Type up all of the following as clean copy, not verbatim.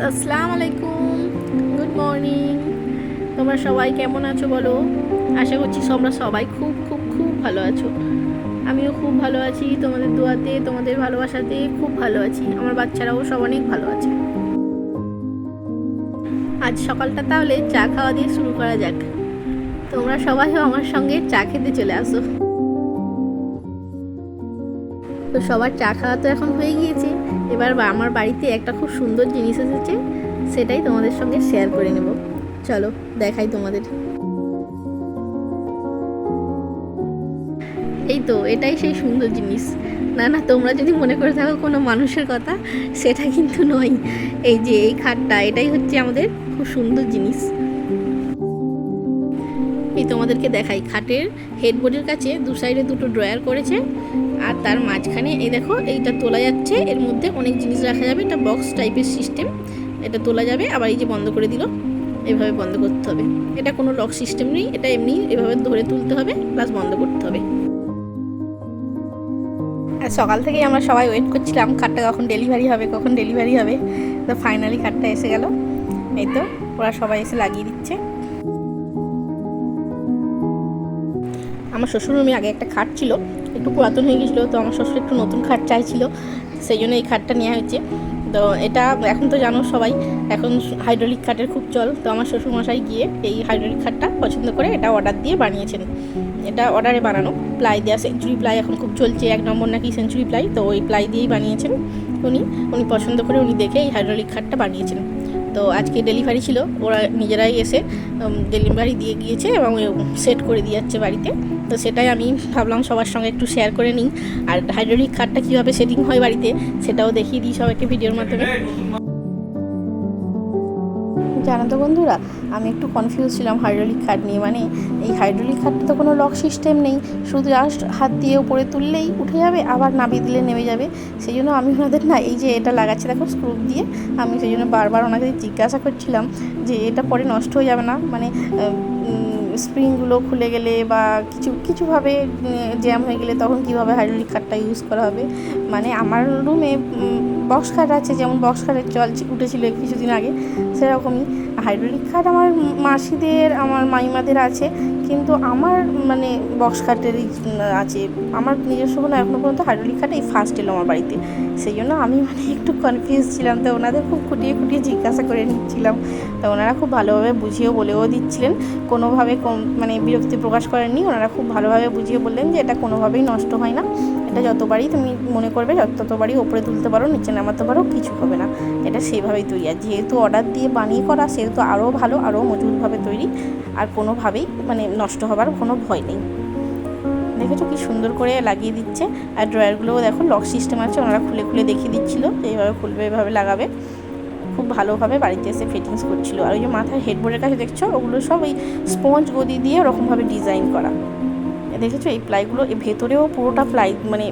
আসসালামু আলাইকুম, good morning. তোমরা সবাই কেমন আছো বলো? আশা করছি তোমরা সবাই খুব খুব খুব ভালো আছো। আমিও খুব ভালো আছি, তোমাদের দোয়াতে, তোমাদের ভালোবাসাতে খুব ভালো আছি। আমার বাচ্চারাও সব অনেক ভালো আছে। আজ সকালটা তাহলে চা খাওয়া দিয়ে শুরু করা যাক। তোমরা সবাইও আমার সঙ্গে চা খেতে চলে আসো। তো সবার চা খাওয়া তো এখন হয়ে গিয়েছে। এবার আমার বাড়িতে একটা খুব সুন্দর জিনিস এসেছে, সেটাই তোমাদের সঙ্গে শেয়ার করে নেব। চলো দেখাই তোমাদের। এই তো এটাই সেই সুন্দর জিনিস। না না, তোমরা যদি মনে করে থাকো কোনো মানুষের কথা, সেটা কিন্তু নয়। এই যে এই খাটটা, এটাই হচ্ছে আমাদের খুব সুন্দর জিনিস। এই তোমাদেরকে দেখাই, খাটের হেডবোর্ডের কাছে দু সাইডে দুটো ড্রয়ার করেছে, আর তার মাঝখানে এই দেখো এইটা তোলা যাচ্ছে। এর মধ্যে অনেক জিনিস রাখা যাবে। এটা বক্স টাইপের সিস্টেম, এটা তোলা যাবে। আবার এই যে বন্ধ করে দিল, এভাবে বন্ধ করতে হবে। এটা কোনো লক সিস্টেম নেই, এটা এমনি এভাবে ধরে তুলতে হবে, প্লাস বন্ধ করতে হবে। আর সকাল থেকেই আমরা সবাই ওয়েট করছিলাম খাটটা কখন ডেলিভারি হবে, কখন ডেলিভারি হবে। তো ফাইনালি খাটটা এসে গেল। এই তো ওরা সবাই এসে লাগিয়ে দিচ্ছে। আমার শ্বশুর রুমে আগে একটা খাট ছিল, একটু পুরাতন হয়ে গেছিলো, তো আমার শ্বশুর একটু নতুন খাট চাইছিল, সেই জন্য এই খাটটা নেওয়া হয়েছে। তো এটা এখন তো জানো সবাই, এখন হাইড্রোলিক খাটের খুব চল। তো আমার শ্বশুরমশাই গিয়ে এই হাইড্রোলিক খাটটা পছন্দ করে এটা অর্ডার দিয়ে বানিয়েছেন। এটা অর্ডারে বানানো, প্লাই দেওয়া, সেঞ্চুরি প্লাই এখন খুব চলছে, 1 নম্বর নাকি সেঞ্চুরি প্লাই। তো ওই প্লাই দিয়েই বানিয়েছেন উনি পছন্দ করে, উনি দেখে এই হাইড্রোলিক খাটটা বানিয়েছেন। তো আজকে ডেলিভারি ছিল, ওরা নিজেরাই এসে ডেলিভারি দিয়ে গিয়েছে এবং সেট করে দিয়ে যাচ্ছে বাড়িতে। তো সেটাই আমি ভাবলাম সবার সঙ্গে একটু শেয়ার করে নিই। আর হাইড্রোলিক খাটটা কীভাবে সেটিং হয় বাড়িতে, সেটাও দেখিয়ে দিই সবাইকে ভিডিওর মাধ্যমে। জানো তো বন্ধুরা, আমি একটু কনফিউজ ছিলাম হাইড্রোলিক খাট নিয়ে। মানে এই হাইড্রোলিক খাটটা তো কোনো লক সিস্টেম নেই, শুধু জাস্ট হাত দিয়ে উপরে তুললেই উঠে যাবে, আবার নামিয়ে দিলে নেমে যাবে। সেই জন্য আমি ওনাদের না, এই যে এটা লাগাচ্ছে দেখো স্ক্রু দিয়ে, আমি সেই জন্য বারবার ওনাকে জিজ্ঞাসা করছিলাম যে এটা পরে নষ্ট হয়ে যাবে না, মানে স্প্রিংগুলো খুলে গেলে বা কিছুভাবে জ্যাম হয়ে গেলে তখন কীভাবে হাইড্রোলিক খাটটা ইউজ করা হবে। মানে আমার রুমে বক্স খাট আছে, যেমন বক্স খাটের জল উঠেছিল কিছুদিন আগে, সেরকমই হাইড্রোলিক খাট আমার মাসিদের, আমার মাইমাদের আছে, কিন্তু আমার মানে বক্স খাটেরই আছে। আমার নিজস্ব কোনো এখনও পর্যন্ত হাইড্রোলিক খাট এই ফার্স্ট এলো আমার বাড়িতে। সেই জন্য আমি মানে একটু কনফিউজ ছিলাম। তো ওনাদের খুব খুঁটিয়ে জিজ্ঞাসা করে নিচ্ছিলাম। তো ওনারা খুব ভালোভাবে বুঝিয়েও বলেও দিচ্ছিলেন, কোনোভাবে মানে বিরক্তি প্রকাশ করেননি। ওনারা খুব ভালোভাবে বুঝিয়ে বললেন যে এটা কোনোভাবেই নষ্ট হয় না, এটা যতবারই তুমি মনে করবে ততবারই ওপরে তুলতে পারো, নিচে নামাতে পারো, কিছু হবে না। এটা সেইভাবেই তৈরি। আর যেহেতু অর্ডার দিয়ে বানিয়ে করা, সেহেতু আরও ভালো, আরও মজবুতভাবে তৈরি, আর কোনোভাবেই মানে নষ্ট হবার কোনো ভয় নেই। দেখেছো কি সুন্দর করে লাগিয়ে দিচ্ছে। আর ড্রয়ারগুলোও দেখো লক সিস্টেম আছে, ওনারা খুলে দেখিয়ে দিচ্ছিলো এইভাবে খুলবে, এইভাবে লাগাবে। খুব ভালোভাবে বাড়িতে এসে ফিটিংস করছিল। আর ওই যে মাথার হেডবোর্ডের কাছে দেখছো, ওগুলো সব ওই স্পঞ্জ গদি দিয়ে ওরকমভাবে ডিজাইন করা। দেখেছো এই প্লাইগুলো, এই ভেতরেও পুরোটা প্লাই, মানে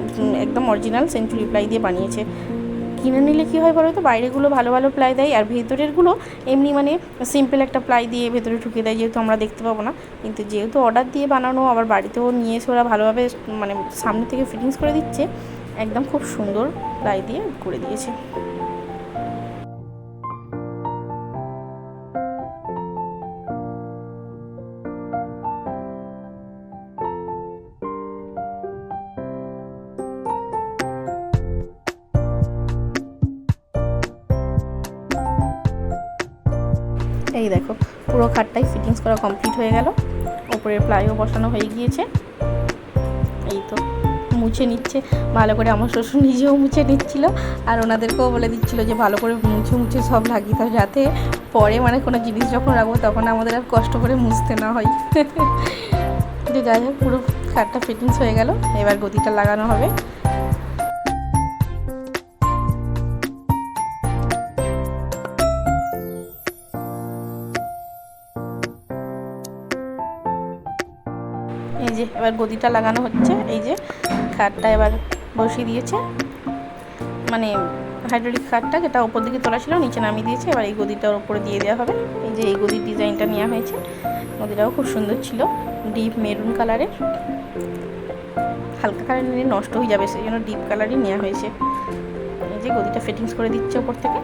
একদম অরিজিনাল সেঞ্চুরি প্লাই দিয়ে বানিয়েছে। কিনে নিলে কী হয় বলো তো, বাইরেগুলো ভালো ভালো প্লাই দেয়, আর ভেতরেরগুলো এমনি মানে সিম্পল একটা প্লাই দিয়ে ভেতরে ঢুকে দেয়, যেহেতু আমরা দেখতে পাবো না। কিন্তু যেহেতু অর্ডার দিয়ে বানানো, আবার বাড়িতেও নিয়ে এসে ওরা ভালোভাবে মানে সামনে থেকে ফিটিংস করে দিচ্ছে, একদম খুব সুন্দর প্লাই দিয়ে করে দিয়েছে। এই দেখো পুরো খাটটাই ফিটিংস করা কমপ্লিট হয়ে গেল, ওপরের প্লাইও বসানো হয়ে গিয়েছে। এই তো মুছে নিচ্ছে ভালো করে, আমার শ্বশুর নিজেও মুছে নিচ্ছিল, আর ওনাদেরকেও বলে দিচ্ছিলো যে ভালো করে মুছে সব লাগিয়ে দাও, যাতে পরে মানে কোনো জিনিস যখন রাখবো তখন আমাদের আর কষ্ট করে মুছতে না হয়। যে যাই হোক, পুরো খাটটা ফিটিংস হয়ে গেল, এবার গদিটা লাগানো হবে। এই যে এবার গদিটা লাগানো হচ্ছে। এই যে খাটটা এবার বসিয়ে দিয়েছে, মানে হাইড্রোলিক খাটটা যেটা ওপর দিকে তোলা ছিল নিচে নামিয়ে দিয়েছে। এবার এই গদিটার ওপরে দিয়ে দেওয়া হবে। এই যে এই গদির ডিজাইনটা নেওয়া হয়েছে, গদিটাও খুব সুন্দর ছিল, ডিপ মেরুন কালারের। হালকা কালার নিলে নষ্ট হয়ে যাবে, সেই জন্য ডিপ কালারই নেওয়া হয়েছে। এই যে গদিটা ফিটিংস করে দিচ্ছে ওপর থেকে।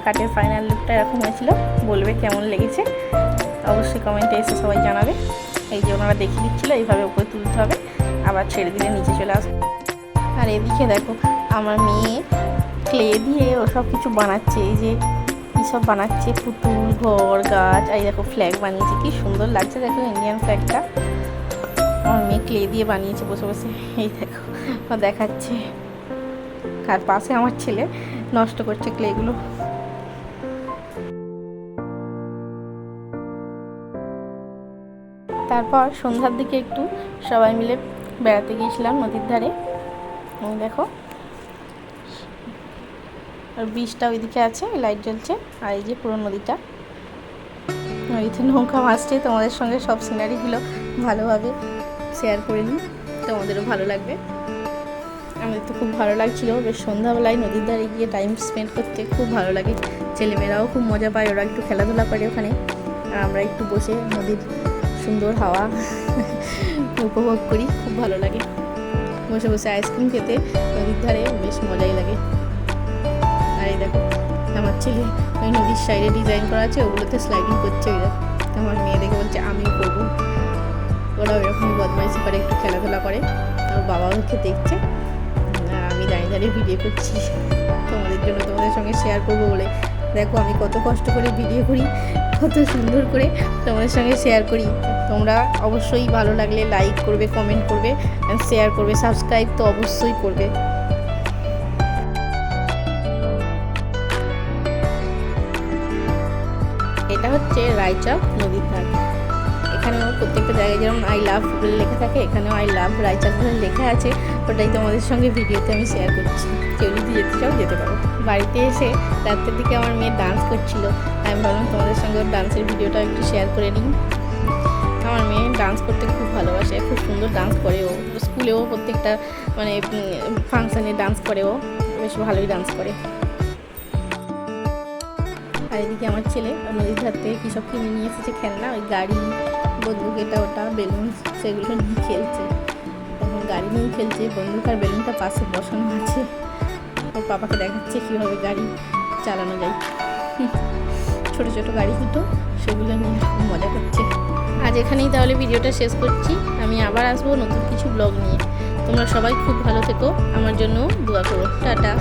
কাঠের ফাইনাল লুকটা এরকম হয়েছিল। বলবে কেমন লেগেছে, অবশ্যই কমেন্টে এসে সবাই জানাবে। এই যে ওনারা দেখিয়ে দিচ্ছিলো এইভাবে উপরে তুলতে হবে, আবার ছেড়ে দিলে নিচে চলে আসবে। আর এদিকে দেখো আমার মেয়ে ক্লে দিয়ে ও সব কিছু বানাচ্ছে। এই যে এইসব বানাচ্ছে, পুতুল, ঘর, গাছ। আর এই দেখো ফ্ল্যাগ বানিয়েছে, কি সুন্দর লাগছে দেখো ইন্ডিয়ান ফ্ল্যাগটা। আমার মেয়ে ক্লে দিয়ে বানিয়েছে বসে বসে। এই দেখো ও দেখাচ্ছে, আর পাশে আমার ছেলে নষ্ট করছে ক্লেগুলো। তারপর সন্ধ্যার দিকে একটু সবাই মিলে বেড়াতে গিয়েছিলাম নদীর ধারে। দেখো আর ব্রিজটা ওইদিকে আছে, লাইট জ্বলছে। আর এই যে পুরো নদীটা, নদীতে নৌকা ভাসছে। তোমাদের সঙ্গে সব সিনারিগুলো ভালোভাবে শেয়ার করে নিই, তোমাদেরও ভালো লাগবে। আমাদের তো খুব ভালো লাগছিলো। বেশ সন্ধ্যাবেলায় নদীর ধারে গিয়ে টাইম স্পেন্ড করতে খুব ভালো লাগে। ছেলেমেয়েরাও খুব মজা পায়, ওরা একটু খেলাধুলা করে ওখানে, আর আমরা একটু বসে নদীর সুন্দর হাওয়া উপভোগ করি। খুব ভালো লাগে বসে বসে আইসক্রিম খেতে নদীর ধারে, বেশ মজাই লাগে। আর এই দেখো আমার ছেলে ওই নদীর সাইডে ডিজাইন করা আছে, ওগুলোতে স্লাইডিং করছে। ওই দেখো আমার মেয়ে দেখে বলছে আমিও করবো। ওরা ওইরকমই বদমাইশি করে, একটু খেলাধুলা করে। আর বাবা ওকে দেখছে, আমি দাঁড়িয়ে দাঁড়িয়ে ভিডিও করছি তোমাদের জন্য, তোমাদের সঙ্গে শেয়ার করবো বলে। দেখো আমি কত কষ্ট করে ভিডিও করি, কত সুন্দর করে তোমাদের সঙ্গে শেয়ার করি। তোমরা অবশ্যই ভালো লাগলে লাইক করবে, কমেন্ট করবে, শেয়ার করবে, সাবস্ক্রাইব তো অবশ্যই করবে। এটা হচ্ছে রায়চক নদীর ধার। এখানেও প্রত্যেকটা জায়গায় যেমন আই লাভ বলে লেখা থাকে, এখানেও আই লাভ রায়চক বলে লেখা আছে। ওটাই তোমাদের সঙ্গে ভিডিওতে আমি শেয়ার করছি। কেউ যদি যেতে চাও যেতে পারো। বাড়িতে এসে রাতের দিকে আমার মেয়ে ডান্স করছিল, আমি ভাবলাম তোমাদের সঙ্গে ওর ডান্সের ভিডিওটা একটু শেয়ার করে নিই। আমার মেয়ে ডান্স করতে খুব ভালোবাসে, খুব সুন্দর ডান্স করে। ও স্কুলেও প্রত্যেকটা মানে ফাংশানে ডান্স করে, ও বেশ ভালোই ডান্স করে। আর এদিকে আমার ছেলে নদীর ধার থেকে কী সব কিনে নিয়ে এসেছে খেলনা, ওই গাড়ি, বন্দুক, এটা ওটা, বেলুন, সেগুলো নিয়ে খেলছে। এখন গাড়ি নিয়ে খেলছে, বন্দুক আর বেলুনটা পাশে বসানো আছে। ওর পাপাকে দেখাচ্ছে কীভাবে গাড়ি চালানো যায়। ছোটো ছোটো গাড়ি দুটো, সেগুলো নিয়ে খুব মজা করছে। আজ এখানেই তাহলে ভিডিওটা শেষ করছি। আমি আবার আসবো নতুন কিছু ব্লগ নিয়ে। তোমরা সবাই খুব ভালো থেকো, আমার জন্য দোয়া করো। টাটা।